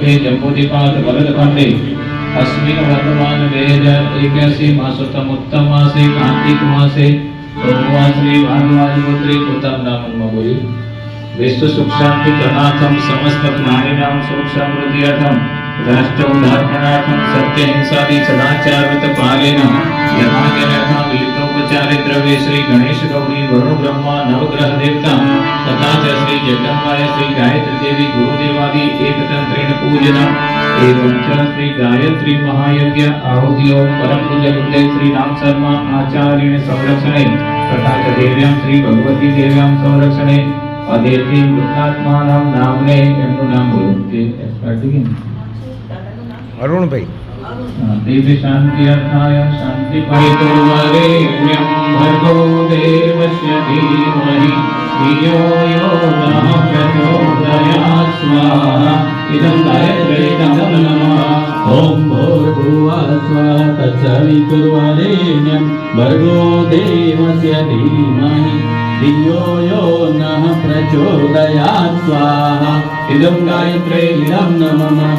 वर्षे जम्बूद्वीपात् वरदखण्डे अस्मिन् वर्तमान 2081 मासोत्तमोत्तम मासे कार्तिक मासे सोमवार श्री भानुवायुपुत्री कृतं नाम बोली विश्व सुख शांति प्रणार्थम समस्त प्राणिनां सुख समृद्ध्यर्थम राष्ट्र उद्धारणार्थम सत्य हिंसादि सदाचार व्रत पालेन यथाज्ञा लितोपचारे द्रव्ये श्री गणेश गौरी वरुण ब्रह्मा नवग्रह देवता तथा च श्री जगदम्बाय श्री गायत्री देवी गुरुदेवादि एकतंत्रेण पूजना एवं च श्री गायत्री महायज्ञ आहुतियों परम पूज्य गुरुदेव श्री राम शर्मा आचार्येण संरक्षणे तथा च देव्यां श्री भगवती देव्यां संरक्षणे अदेति वृत्तात्मानां नामने एमનું નામ બોલો કે સ્ટાર્ટિંગ અરુણ ભાઈ देवी शांति अर्थाय शांति परितुर्वरेण्यं भर्गो देवस्य धीमहि धियो यो नः प्रचोदयात् स्वाहा इदं गायत्रीं नमः ओम भूर्भुवः स्वः तत्सवितुर्वरेण्यं भर्गो देवस्य धीमहि धियो यो नः प्रचोदयात् स्वाहा इदं गायत्रीं नमः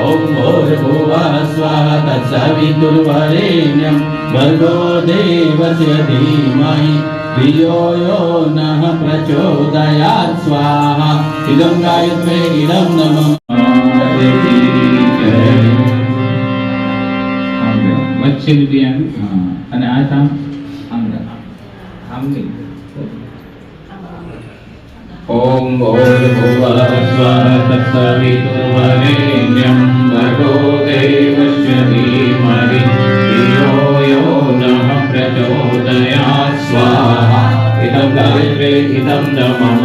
ओम भूर्भुवः स्वः तत्सवितुर्वरेण्यं भर्गो देवस्य धीमहि धियो यो नः प्रचोदयात् स्वाहा इदं गायत्रीं नमः વચ્ચે લીધી અને આ થામ આમની ओम भूर्भुवः स्वः तत्सवितुर्वरेण्यं भर्गो देवस्य धीमहि धियो यो नः प्रचोदयात् स्वाहा इदं गायत्रीं नमः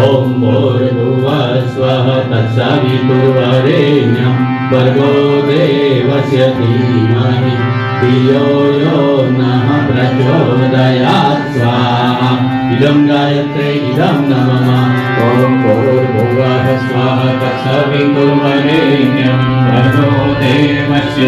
ओम भूर्भुवः स्वः तत्सवितुर्वरेण्यं भर्गो देवस्य धीमहि धियो यो नः प्रचोदयात् स्वाहा इदं गायत्रीं नमः ओम भूर्भुवः स्वः तत्सवितुर्वरेण्यं भर्गो देवस्य